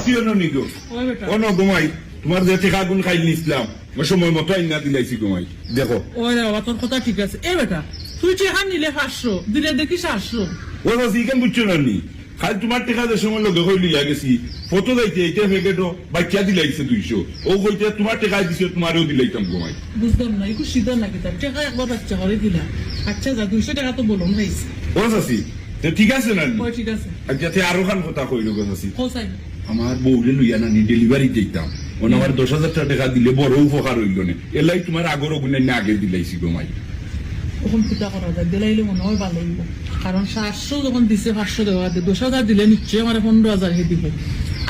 তুই নিগো অন ঘুমাই তোমার যে টেকা গুণ খাই নিছিলাম সময় মতো আইনা দিলাইছি ঘুমাই দেখো ওই রে বাবা তোর কথা ঠিক আছে এ বেটা তুই টেকা নিলে 500 দিলে দেখি 700 ও বাসি কেন বুঝছো না নি খালি তোমার টেকা যে সময় লগে হই লিয়া গেছি ফটো যাইতে এটা ফেকেটো বাচ্চা দিলাইছে 200 ও কইতে তোমার টেকা দিছে তোমারও দিলাইতাম ঘুমাই বুঝলাম না একটু সিধা নাকি তার টেকা একবার বাচ্চা করে দিলা আচ্ছা যা 200 টাকা তো বলুন ভাইছি ও বাসি ঠিক আছে না ওই ঠিক আছে আচ্ছা তে আরো খান কথা কইলো বাসি কোসাই আমার বউরে লইয়া নানি ডেলিভারি দিতাম ওন আমার 10,000 টাকা দিলে বড় উপকার হইল না এলাই তোমার আগর গুণে না আগে দিলাইছি ঘুমাই তখন পিতা করা যায় দিলাইলে মনে হয় ভালো হইব কারণ 700 যখন দিছে 500 দেওয়া 10,000 দিলে নিশ্চয়ই আমার 15,000 হে দিব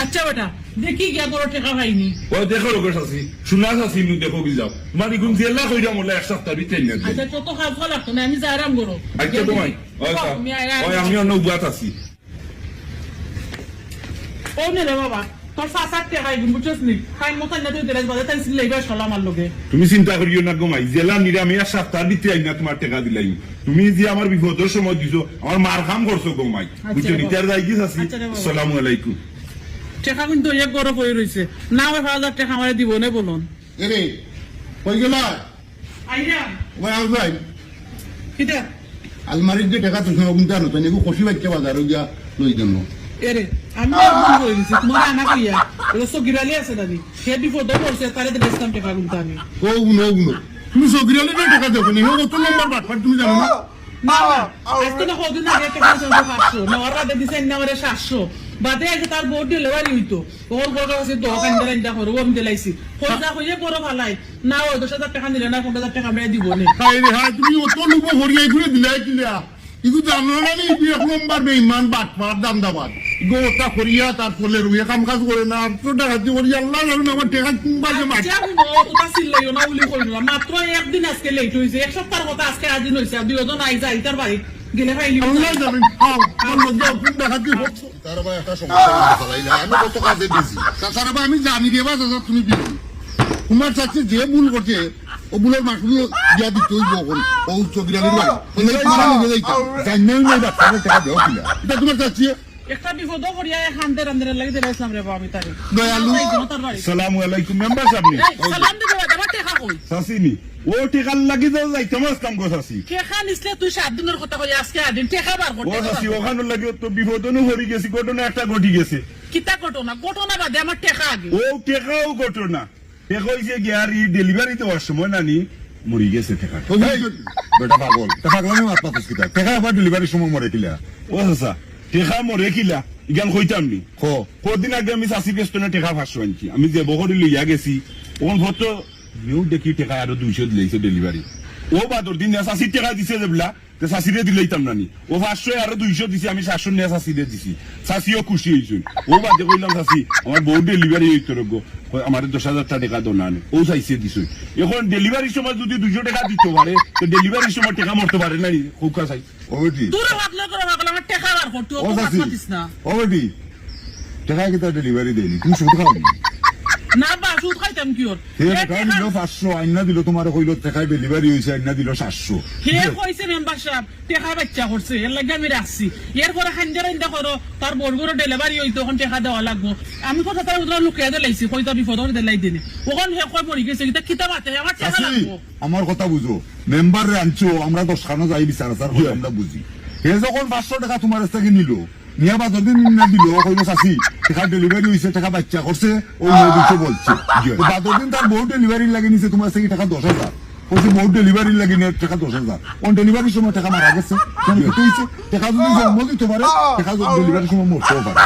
আচ্ছা বেটা দেখি গিয়া বড় টাকা পাইনি ও দেখো লোক আছে শুনা আছে নু দেখো কি যাও তোমার ইগুন জেলা কইরা মোলা এক সপ্তাহ ভিতরে না আচ্ছা কত খাব লাগতো না আমি যাইরাম গরো আচ্ছা ঘুমাই ওই আমি অন্য উবাত আছি ও নে রে বাবা তোর 7-8 টাকা আইবি বুঝছস নি খাই মতন না তুই দেরাজ বাজে তাই সিলাইবা সালাম আর লগে তুমি চিন্তা করিও না ঘুমাই জেলা নিরামে এক সপ্তাহ ভিতরে আইনা তোমার টাকা দিলাই তুমি যে আমার বিপদের সময় দিছো আমার মার কাম করছো ঘুমাই বুঝছো রিটার যাই গিস আছি আসসালামু আলাইকুম টাকা কিন্তু এক গরো পড়ে রইছে না ওই 5,000 টাকা আমারে দিব না বলুন এরে কই গেলা আইরা ওই আউজাই কিটা আলমারির যে টাকা তুমি গুনতে আনো তো নেগো কষি বাচ্চা বাজার গিয়া লই দেন এরে আমি একদম কই দিছি তোমার আনা কইয়া এটা সো গিরালি আছে দাদি সে বিপদ পড়ছে তারে তো বেস্তাম টাকা গুনতে আমি ও গুনো তুমি সগরিয়ালে টাকা দেও নি কত নম্বর বাটপার তুমি জানো না না আজকে না হদিন আগে টাকা দিছে 500 না ওরা দিছে না আমারে 700 বাদে আগে তার বোর্ড ডেলিভারি হইতো ওর বড় কাছে দোকান দেলাইন্দা করো আমি দেলাইছি কইতা কইয়ে বড় ভালাই না ওই 10,000 টাকা দিলে না 15,000 টাকা আমরা দিব না হাই রে হাই তুমি অত লোক হরিয়াই ঘুরে দিলাই কিলা ইগু জানো না নি দুই এক নম্বর বেঈমান বাটপার দামদাবাদ গোটা হরিয়া তার ফলে রুয়ে কাম কাজ করে না আর তো টাকা দিয়ে হরিয়া আল্লাহ জানো আমার টাকা বাজে মার আচ্ছা ওটা সিলাইও না বলি কইলাম মাত্র একদিন আজকে লেট হইছে এক সপ্তাহের কথা আজকে আজ দিন হইছে আর দুইজন আই যাই তার বাড়ি গেলে ভাইলি আল্লাহ জানেন আও আল্লাহ দাও কোন টাকা দিয়ে হচ্ছে তার ভাই একটা সমস্যা চালাই না আমি কত কাজে দিছি তার ভাই আমি জানি দেবা দাদা তুমি দিবি তোমার চাচ্ছে যে ভুল করছে ও ভুলের মাসুল দিয়া দিতে হইব এখন ও চগিরালির ভাই জানাই না ডাক্তারের টাকা দেও কিনা এটা তোমার চাচ্ছে একটা বিপদ করিয়া খানতে রান্দরে লাগি দেলাইছিলাম রে বাবা আমি তারে দয়ালু আসসালামু আলাইকুম মেম্বার সাহেব নি সালাম দিবে বাবা টাকা কই সাসিনি ও টেকাল লাগি যাও যাই তোমার কাম করছাসি টাকা নিছলে তুই 7 দিনের কথা কই আজকে আদিন টাকা বার ও করতে সাসি ওখানে লাগি তো বিপদনু হরি গেছি ঘটনা একটা ঘটি গেছে কিতা ঘটনা বাদে আমার টাকা আগে ও টেকাও ঘটনা টেকা হইছে গিয়ারি ডেলিভারি দেওয়ার সময় নানি মরি গেছে টেকা বেটা পাগল তা পাগলামি মাত পাতস কিটা টাকা আবার ডেলিভারির সময় মরে কিলা ও সাসা টেকা মরে কিলা ইগান কইতাম নি কদিন আগে আমি চাষি বেস্তনে টেকা 500 আনছি আমি যে বহরি লইয়া গেছি ওখান ফটো নিউ দেখি টেকা আরো 200 দিলাইছে ডেলিভারি ও বাদর দিন চাষির টাকা দিছে যেবলা তো চাষিরে দিলাইতাম নানি ও 500 আরো 200 দিছি আমি 700 নিয়ে চাষিরে দিছি চাষিও খুশি হইছুন ও বাদে কইলাম চাষি আমার বউ ডেলিভারি হইতো রগো আমার 10,000 টাকা দো না ও চাইছে দিছুন এখন ডেলিভারির সময় যদি 200 টাকা দিতে পারে তো ডেলিভারির সময় টাকা মরতে পারে না খুকা চাই ও বেটি দূরে ভাবলা করে ভাবলা আমার টাকা বার করতে ও ও চাচি পাতিস না ও বেটি টাকা কি তার ডেলিভারি দেয়নি তুমি শুধু খাও না বা সুদ খাইতাম কি ওর হে টাকা দিল 500 আইনা দিল তোমার কইলো টাকা ডেলিভারি হইছে আইনা দিল 700 হে কইছে মেম্বার সাহেব টাকা বাচ্চা করছে এর লাগি আমি রাখছি এরপরে খানজার ইন্দা করো তার বড়গুলো ডেলিভারি হইতো তখন টাকা দেওয়া লাগবো আমি কথা তার উদরা লুকিয়ে দিলাইছি কইতা বিপদ হলে দিলাই দিনে ওখান হে কই মরি গেছে এটা কিতা বাতে আমার টাকা লাগবো আমার কথা বুঝো মেম্বার রে আনছো আমরা 10 খানা যাই বিচার স্যার কই আমরা বুঝি হে যখন 500 টাকা তোমার কাছ থেকে নিল নিয়া বা যদি না দিল কইলো চাচি টাকা ডেলিভারি হইছে টাকা বাচ্চা করছে ওই নদীতে বলছে বাদর দিন তার বহু ডেলিভারি লাগে নিছে তোমার থেকে টাকা 10,000 কইছে বহু ডেলিভারি লাগে নিয়ে টাকা 10,000 অন ডেলিভারির সময় টাকা মারা গেছে কেন হইছে টাকা যদি জন্ম দিতে পারে টাকা ডেলিভারির সময় মরতেও পারে